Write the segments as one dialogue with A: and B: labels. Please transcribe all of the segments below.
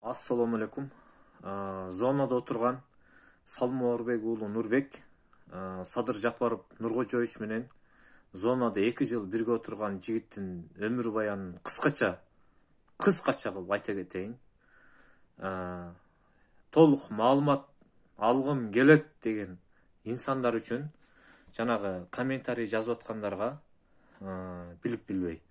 A: Assalamu alaikum. Зонада отурган Салмуарбек уулу Нурбек, Садыр Жапаров Нуркожоевич менен зонада 2 жыл бирге отурган жигиттин өмүр баянын кыскача кылып айта кетейин. Толук маалымат алгым келет деген инсандар үчүн жанагы комментарий жазып аткандарга билип билбей.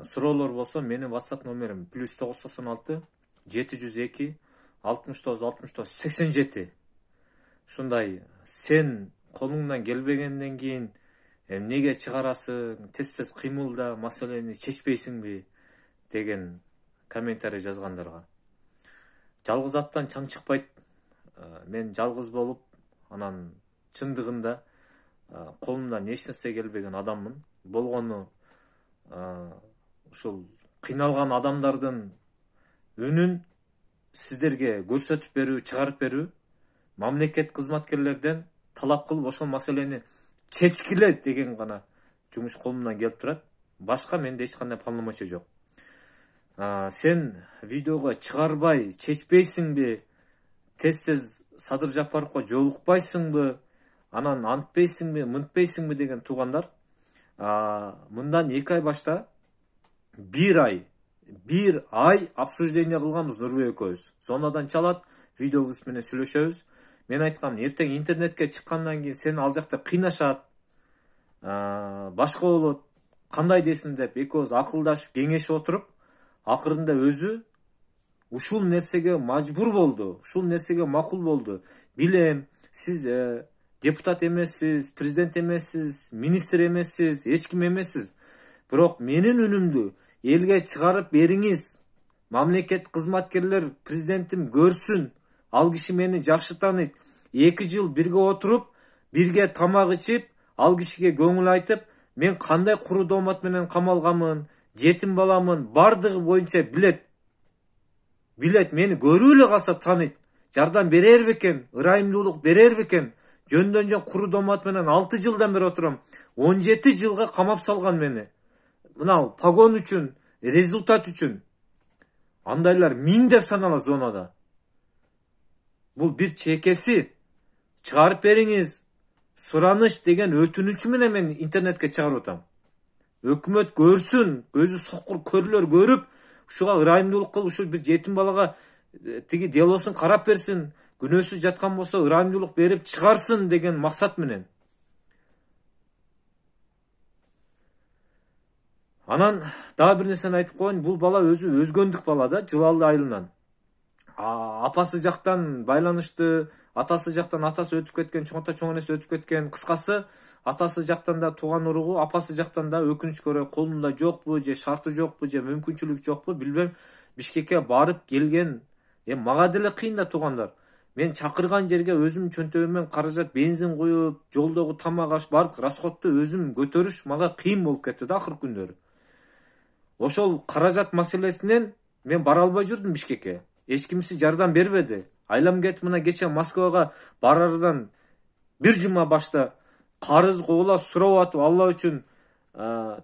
A: Суроолор болсо менин WhatsApp номерим +996 702 69 69 87. Ушундай сен колуңдан келбегенден кийин эмнеге чыгарасың, тез кыймылда маселени чечпейсиңби деген комментарий жазгандарга. Жалгыз аттан чаң чыкпайт. Мен жалгыз болуп, анан чындыгында колумдан эч нерсе келбеген адаммын. Болгону ушул кыйналган адамдардын үнүн сиздерге көрсөтүп берүү, чыгарып берүү, мамлекет кызматкерлерден талап кылып ошол маселени чечкиле деген гана жумуш колумдан келип турат. Башка менде эч кандай полномочия жок. Сен видеого чыгарбай чечпейсиңби, тез Садыр Жапаровго жолукпайсыңбы, анан антпейсиңби, мынтпейсиңби деген туугандар, мындан 2 ай башта 1 ай обсуждение кылганбыз Нурбек экөөбүз. Зонадан чалат, видеобуз менен сүйлөшөбүз. Мен айткам, эртең интернетке чыккандан кийин сени ал жакта кыйнашат, башка болот, кандай десин деп экөөбүз акылдашып, кеңешип отуруп, акырында өзү ушул нерсеге мажбур болду, ушул нерсеге макул болду. Билем, сиз депутат эмессиз, президент эмессиз, министр эмессиз, эч ким эмессиз. Бирок менин үнүмдү элге чыгарып бериңиз. Мамлекет кызматкерлер президентим көрсүн. Ал киши мени жакшы тааныйт. 2 жыл бирге отуруп, бирге тамак ичип, ал кишиге көңүл айтып, мен кандай куру доомат менен камалганмын, жетим баламын, бардыгы боюнча билет. Мени көрүп эле калса тааныйт. Жардам берер бекен, ырайымдуулук берер бекен. Жөндөн жөн куру доомат менен 6 жылдан бери отурам. 17 жылга камап салган мени. Мына погон үчүн, результат үчүн. Андайлар миңдеп саналат зонада. Бул бир чекеси. Чыгарып бериңиз. Сураныч деген өтүнүч менен мен интернетке чыгарып атам. Өкмөт көрсүн, көзү сокур көрлөр көрүп, ушуга ырайымдуулук кылып, ушул бир жетим балага тиги делосун карап берсин, күнөөсүз жаткан болсо ырайымдуулук берип чыгарсын деген максат менен. Анан дагы бир нерсени айтып коеюн, бул бала өзү өзгөндүк бала да, жылалды айылынан. Апасы жактан байланышты, атасы жактан атасы өтүп кеткен, чоң ата чоң энеси өтүп кеткен. Кыскасы, атасы жактан да тууган уругу, апасы жактан да өкүнүчкө орой колунда жокпу, же шарты жокпу, же мүмкүнчүлүгү жокпу, билбем. Бишкекке барып келген, мага деле кыйын да туугандар. Мен чакырган жерге өзүм чөнтөгүмөн каражат, бензин коюп, жолдогу тамак аш, бардык расходту өзүм көтөрүш мага кыйын болуп кетти да акыркы күндөрү. Ошол каражат маселесинен мен бара албай жүрдүм Бишкекке. Эч кимси жардам бербеди. Айлам кетип мына кече Москвага барардан 1 жума башта карыз коола сурап атып, Алла үчүн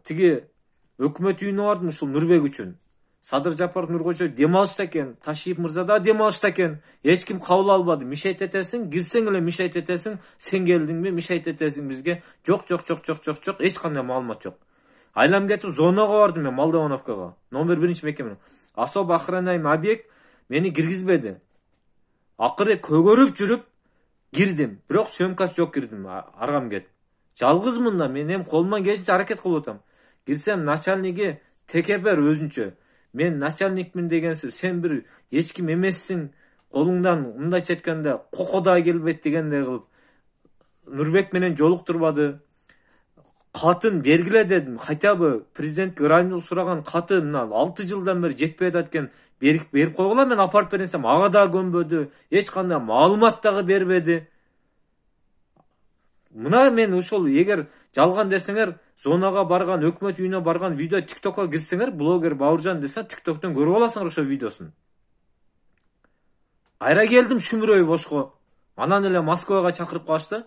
A: тиги өкмөт үйүнө бардым, ушул Нурбек үчүн. Садыр Жапаров Нуркожоев дем алышта экен, Ташиев мырза да дем алышта экен. Эч ким кабыл албады. Мишайт этесиң, кирсең эле мишайт этесиң, сен келдиңби, мишайт этесиң бизге. Жок, эч кандай маалымат жок. Айлам кетип зонага бардым мен, Молдовановкага. Номер 1 мекеме. Особо охраняемый объект мени киргизбеди. Акыры көгөрүп жүрүп кирдим. Бирок сөмкасы жок кирдим, аргам кетип. Жалгызмын да, мен колумдан келишинче аракет кылып атам. Кирсем начальниги текебер өзүнчө. Мен начальникмин дегенсип, сен бир эч ким эмессиң, колуңдан мындайча айтканда кокода келбейт дегендей кылып Нурбек менен жолуктурбады. Катын бергиле дедим. Хотя бы президентке ырайымдуулук сураган катын 6 жылдан бери жетпей атат экен. Берип койгула, мен апарып берсем, ага да көнбөдү. Эч кандай маалымат дагы бербеди. Мына мен ушул эгер жалган десеңер, зонага барган, өкмөт үйүнө барган видео TikTok'ка кирсеңер, блогер Бауыржан десе, TikTok'тон көрүп аласыңар ошол видеосун. Кайра келдим шүмүрөй бошко. Анан эле Москвага чакырып калышты.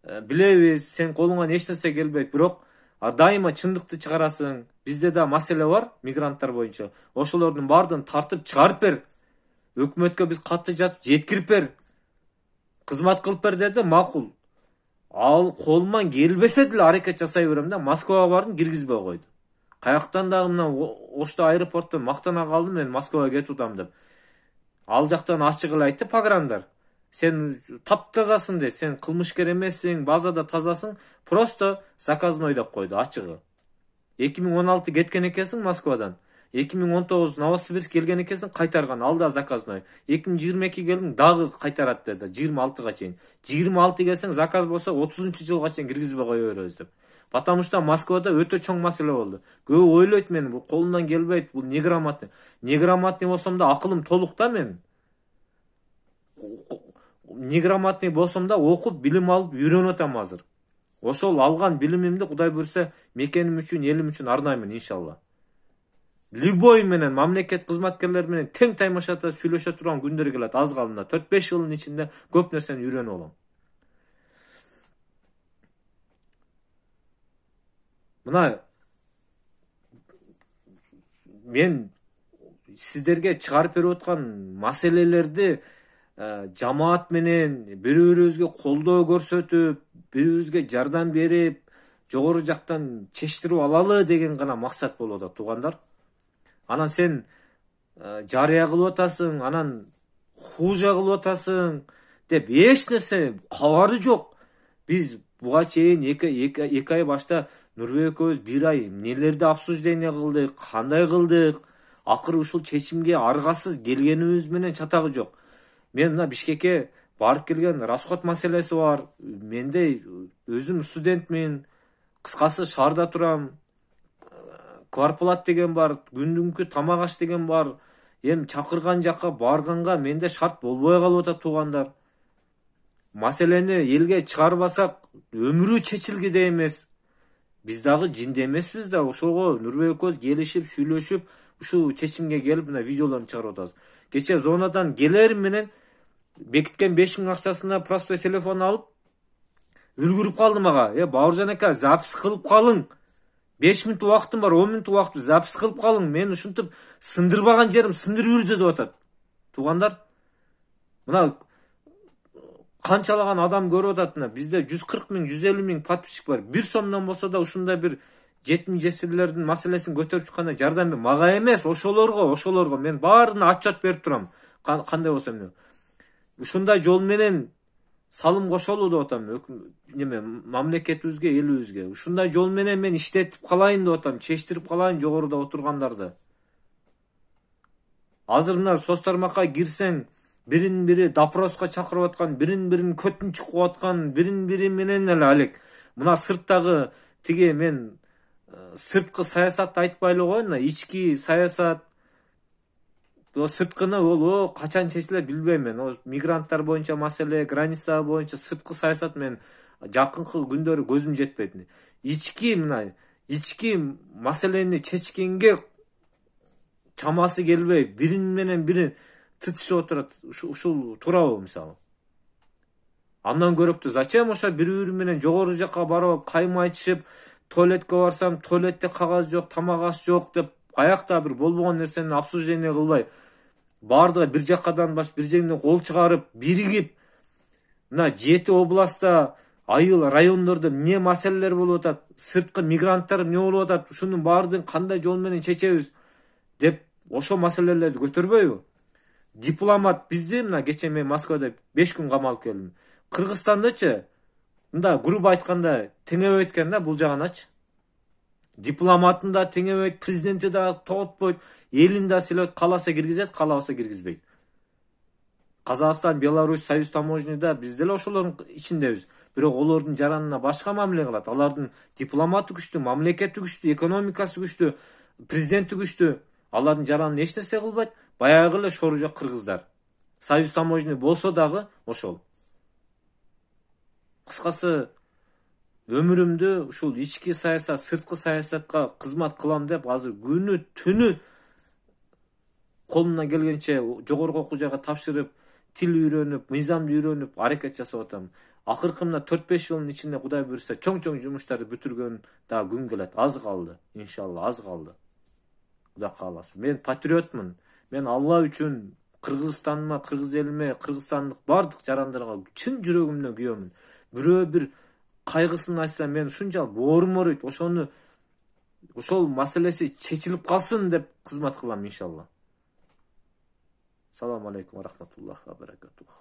A: Билебиз, сен колуңан эч нерсе келбейт, бирок Дайыма чындыкты чыгарасың. Бизде да маселе бар мигранттар боюнча. Ошолордун баардыгын тартып чыгарып бер. Өкмөткө биз катты жазып жеткирип бер. Кызмат кылып бер деди, макул. Ал колуман келбесе деле аракет жасай берем да, Москвага бардым, киргизбей койду. Каяктан дагы мына Ошто аэропорттон мактана калдым мен Москвага кетип атам деп. Ал жактан ачык эле айтты пограндар. Сен таптазасың де, сен кылмышкер эмессиң, базада тазасың, просто заказной деп койду ачыгы. 2016 кеткен экенсиң Москвадан. 2019 Новосибирск келген экенсиң, кайтарган, ал да заказной. 2022 келдиң, дагы кайтарат деди, 26га чейин. 26 келсең, заказ болсо 30-жылга чейин киргизбей кое беребиз деп. Потому что Москвада өтө чоң маселе болду. Көбү ойлойт мени, бул колумдан келбейт, бул неграмотный. Неграмотный болсом да акылым толук да мен. Неграмотный болсом да окуп, билим алып, үйрөнүп атам азыр. Ошол алган билимимди Кудай буйрса, мекеним үчүн, элим үчүн арнаймын иншалла. Любой менен мамлекет кызматкерлери менен тең таймашата сүйлөшө турган күндөр келет, аз калды. 4-5 жылдын ичинде көп нерсени үйрөнүп алам. Мына мен сиздерге чыгарып берип аткан маселелерди жамаат менен бири-бирибизге колдоо көрсөтүп, бири-бирибизге жардам берип, жогору жактан чечтирип алалы деген гана максат болуп атат, туугандар. Анан сен жарыя кылып атасың, анан хужа кылып атасың деп эч нерсе кабары жок. Биз буга чейин 2 ай башта Нурбек экөөбүз 1 ай эмнелерди обсуждение кылдык, кандай кылдык, акыры ушул чечимге аргасыз келгенибиз менен чатагы жок. Мен мына Бишкекке барып келген расход маселеси бар. Менде өзүм студентмин, кыскасы шаарда турам. Кварплат деген бар, күндүнкү тамак аш деген бар. Эми чакырган жакка барганга менде шарт болбой калып атат, туугандар. Маселени элге чыгарбасак өмүрү чечилгидей эмес. Биз дагы жинде эмеспиз да, ошого Нурбек экөөбүз келишип, сүйлөшүп, ушул чечимге келип мына видеолорду чыгарып атабыз. Кече зонадан келерим менен бекиткен 5000 акчасына простой телефон алып үлгүрүп калдым ага. Бауыржан ака, запись кылып калың. 5 мүнөт убактым бар, 10 мүнөт убакты запись кылып калың. Мен ушинтип сындырбаган жерим сындырып жүрдү деп атат. Туугандар, мына канчалаган адам көрүп атат мына. Бизде 140 000, 150 000 подписчик бар. 1 сомдон болсо да ушундай бир жетим жесирлердин маселесин көтөрүп чыкканда жардам бер. Мага эмес, ошолорго мен баарына отчет берип турам. Кандай болсо эмне. Ушундай жол менен салым кошолу деп атам. Мамлекетибизге, элибизге. Ушундай жол менен мен иштетип калайын деп атам, чечтирип калайын жогоруда отургандарды. Азыр мына соц тармакка кирсең, бирин-бири допроска чакырып аткан, бирин-бирин көтүн чукуп аткан, бирин-бири менен эле алек. Мына сырттагы тиги мен сырткы саясатты айтпай эле коеюн, ички саясат. Сырткыны ол качан чечилет билбейм мен. Мигранттар боюнча маселе, граница боюнча сырткы саясат мен жакынкы күндөрү көзүм жетпейт. Ички маселени чечкенге чамасы келбей, бирин менен бири тытышып отурат. Ушул туурабы мисалы? Андан көрөктү зачем ошо бири-бири менен жогору жакка барып кайма айтышып, туалетке барсам, туалетте кагаз жок, тамак аш жок деп аякта бир болбогон нерсени обсуждение кылбай, баардыгы бир жаккадан бир жерден кол чыгарып, биригип, мына 7 областта, айыл райондордо эмне маселелер болуп атат, сырткы мигранттар эмне болуп атат, ушунун баардыгын кандай жол менен чечебиз деп ошо маселелерди көтөрбөйбү? Дипломат бизди мына кече мен Москвада 5 күн камалып келдим. Кыргызстандычы мында грубо айтканда теңебейт экен да бул жагыначы. Дипломатын да теңебейт, президенти да тоготпойт, элин да сыйлайт, кааласа киргизет, каалабаса киргизбейт. Казакстан, Беларусь, Союз таможняда биз деле ошолордун ичиндебиз. Бирок олордун жаранына башка мамиле кылат. Алардын дипломаты күчтүү, мамлекети күчтүү, экономикасы күчтүү, президенти күчтүү. Алардын жаранына эч нерсе кылбайт. Баягы эле шору жок кыргыздар. Союз таможня болсо дагы ошол. Кыскасы өмүрүмдү ушул ички саясат, сырткы саясатка кызмат кылам деп азыр күнү түнү колумдан келгенче жогорку окуу жайга тапшырып, тил үйрөнүп, мыйзамды үйрөнүп аракет жасап атам. Akırkı mына 4-5 yılın içinde Kuday buyursa çoң жумуштарды бүтүргөн да күн келет. Az kaldı. İnşallah az kaldı. Kuday kalası. Men patriotмун. Men Allah üçün Kırgızстаныма, Kırgız elime, Kırgızстандык бардык жарандарга чын жүрөгүмдөн күйөмүн. Бирөө бир кайгысын айтса мен ушунчалык боорум ооруйт. Ошол маселеси чечилип калсын деп кызмат кылам иншалла. Салам алейкум ва рахматуллахи ва баракатуху.